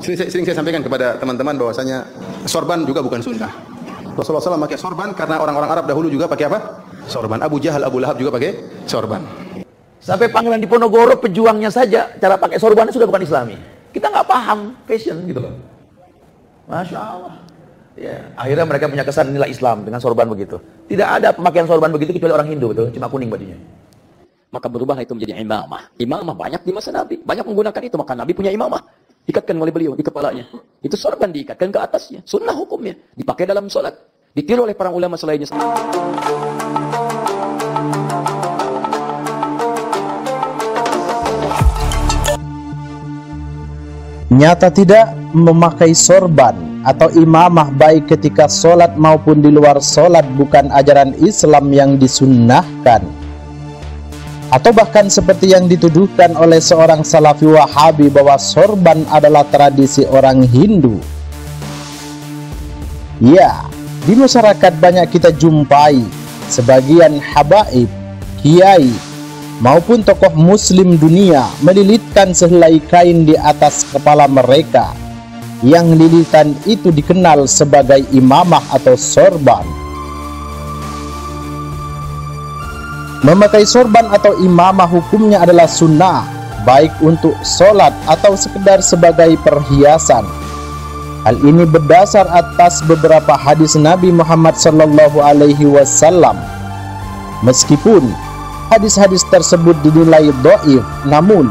Sering saya sampaikan kepada teman-teman bahwasanya sorban juga bukan sunnah. Rasulullah SAW pakai sorban karena orang-orang Arab dahulu juga pakai apa? Sorban. Abu Jahal, Abu Lahab juga pakai sorban. Sampai panggilan di Ponorogo pejuangnya saja cara pakai sorban sudah bukan Islami. Kita nggak paham fashion gitu loh. Masya Allah. Ya, akhirnya mereka punya kesan nilai Islam dengan sorban begitu. Tidak ada pemakaian sorban begitu kecuali orang Hindu, betul? Cuma kuning bajunya. Maka berubah itu menjadi imamah. Imamah banyak di masa Nabi, banyak menggunakan itu. Maka Nabi punya imamah, ikatkan oleh beliau di kepalanya. Itu sorban diikatkan ke atasnya. Sunnah hukumnya, dipakai dalam sholat, ditiru oleh para ulama selainnya. Nyata tidak, memakai sorban atau imamah baik ketika sholat maupun di luar sholat bukan ajaran Islam yang disunnahkan. Atau bahkan seperti yang dituduhkan oleh seorang Salafi Wahabi bahwa sorban adalah tradisi orang Hindu. Ya, di masyarakat banyak kita jumpai sebagian habaib, kiai, maupun tokoh muslim dunia melilitkan sehelai kain di atas kepala mereka, yang lilitan itu dikenal sebagai imamah atau sorban. Memakai sorban atau imamah hukumnya adalah sunnah, baik untuk sholat atau sekedar sebagai perhiasan. Hal ini berdasar atas beberapa hadis Nabi Muhammad SAW. Meskipun hadis-hadis tersebut dinilai dhaif, namun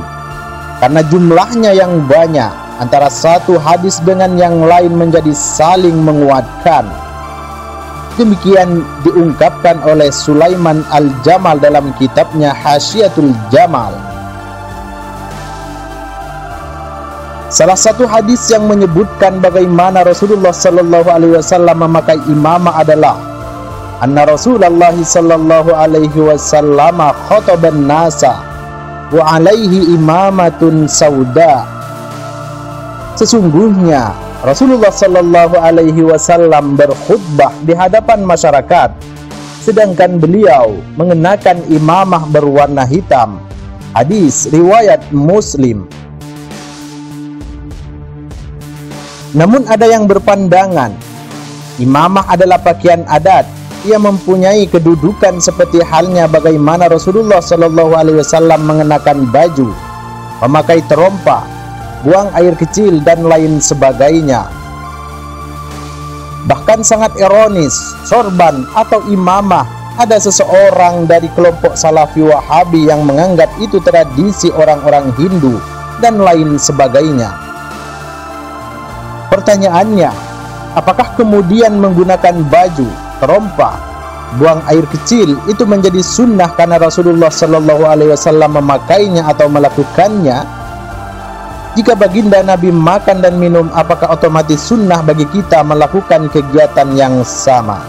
karena jumlahnya yang banyak, antara satu hadis dengan yang lain menjadi saling menguatkan. Demikian diungkapkan oleh Sulaiman Al-Jamal dalam kitabnya Hasyiatul Jamal. Salah satu hadis yang menyebutkan bagaimana Rasulullah SAW memakai imamah adalah anna Rasulullah sallallahu alaihi wasallam khataban nasa wa alaihi imamatun sauda. Sesungguhnya Rasulullah sallallahu alaihi wasallam berkhutbah di hadapan masyarakat sedangkan beliau mengenakan imamah berwarna hitam. Hadis riwayat Muslim. Namun ada yang berpandangan imamah adalah pakaian adat. Ia mempunyai kedudukan seperti halnya bagaimana Rasulullah SAW mengenakan baju, memakai terompa, buang air kecil dan lain sebagainya. Bahkan sangat ironis, sorban atau imamah, ada seseorang dari kelompok Salafi Wahabi yang menganggap itu tradisi orang-orang Hindu dan lain sebagainya. Pertanyaannya, apakah kemudian menggunakan baju, terompa, buang air kecil itu menjadi sunnah karena Rasulullah SAW memakainya atau melakukannya? Jika baginda Nabi makan dan minum, apakah otomatis sunnah bagi kita melakukan kegiatan yang sama?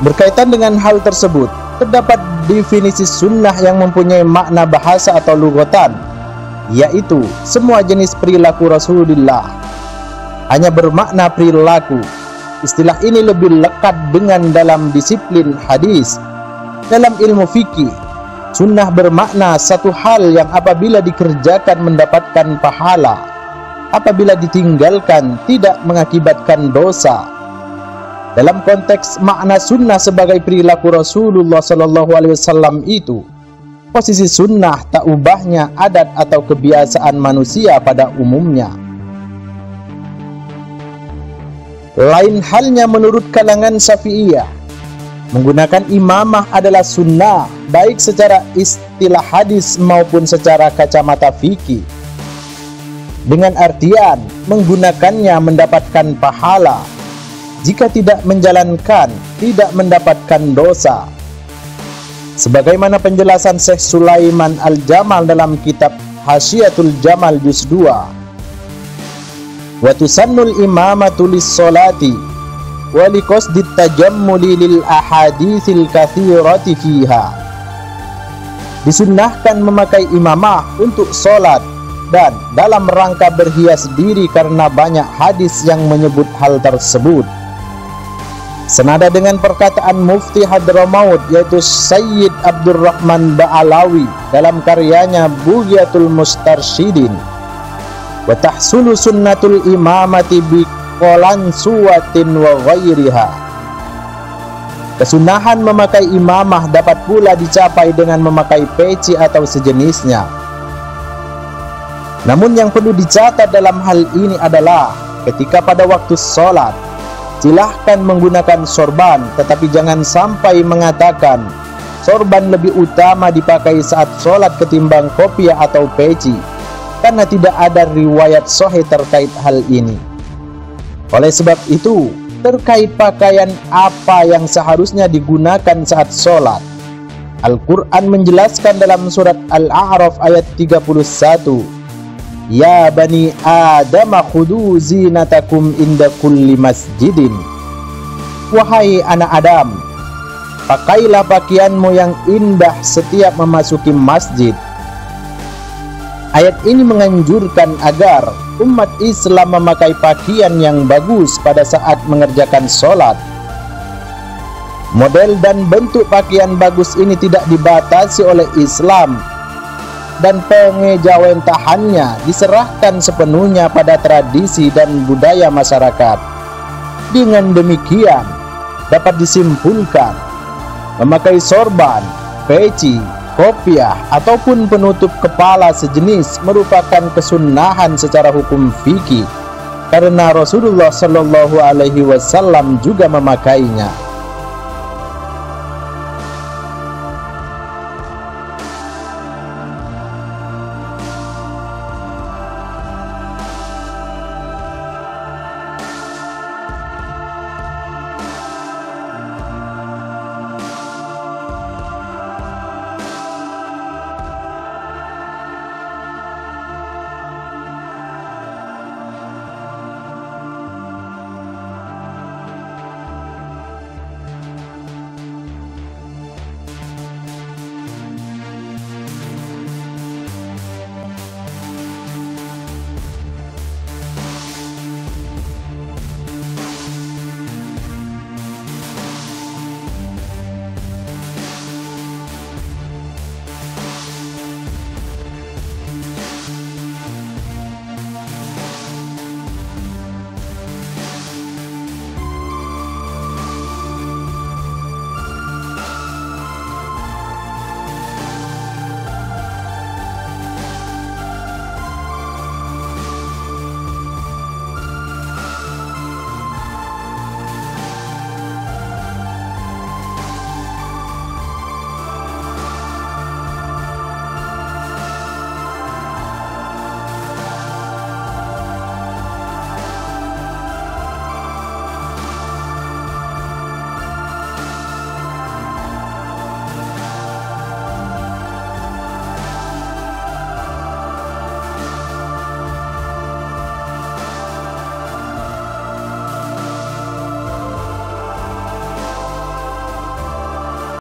Berkaitan dengan hal tersebut, terdapat definisi sunnah yang mempunyai makna bahasa atau lugatan, yaitu semua jenis perilaku Rasulullah. Hanya bermakna perilaku. Istilah ini lebih lekat dengan dalam disiplin hadis. Dalam ilmu fikih, sunnah bermakna satu hal yang apabila dikerjakan mendapatkan pahala, apabila ditinggalkan tidak mengakibatkan dosa. Dalam konteks makna sunnah sebagai perilaku Rasulullah SAW itu, posisi sunnah tak ubahnya adat atau kebiasaan manusia pada umumnya. Lain halnya menurut kalangan Syafi'iyah, menggunakan imamah adalah sunnah baik secara istilah hadis maupun secara kacamata fikih, dengan artian menggunakannya mendapatkan pahala, jika tidak menjalankan tidak mendapatkan dosa. Sebagaimana penjelasan Syekh Sulaiman Al-Jamal dalam kitab Hasyiatul Jamal juz 2, wa tusannul imamatu lis-sholati wa liqasdit tajammuli lil ahaditsil katsirati fiha. Disunnahkan memakai imamah untuk sholat dan dalam rangka berhias diri karena banyak hadis yang menyebut hal tersebut. Senada dengan perkataan Mufti Hadramaut yaitu Sayyid Abdurrahman Ba'alawi dalam karyanya Bughyatul Mustarsyidin, wa tahsulu sunnatul imamati bi qolan suwatin wa ghairiha. Kesunahan memakai imamah dapat pula dicapai dengan memakai peci atau sejenisnya. Namun yang perlu dicatat dalam hal ini adalah ketika pada waktu sholat, silahkan menggunakan sorban, tetapi jangan sampai mengatakan sorban lebih utama dipakai saat sholat ketimbang kopiah atau peci, karena tidak ada riwayat sahih terkait hal ini. Oleh sebab itu, terkait pakaian apa yang seharusnya digunakan saat sholat, Al-Quran menjelaskan dalam surat Al-A'raf ayat 31, Ya bani Adam khudu zinatakum inda kulli masjidin. Wahai anak Adam, pakailah pakaianmu yang indah setiap memasuki masjid. Ayat ini menganjurkan agar umat Islam memakai pakaian yang bagus pada saat mengerjakan sholat. Model dan bentuk pakaian bagus ini tidak dibatasi oleh Islam, dan pengejawentahannya diserahkan sepenuhnya pada tradisi dan budaya masyarakat. Dengan demikian, dapat disimpulkan memakai sorban, peci, kopiah, ataupun penutup kepala sejenis merupakan kesunahan secara hukum fikih, karena Rasulullah Shallallahu Alaihi Wasallam juga memakainya.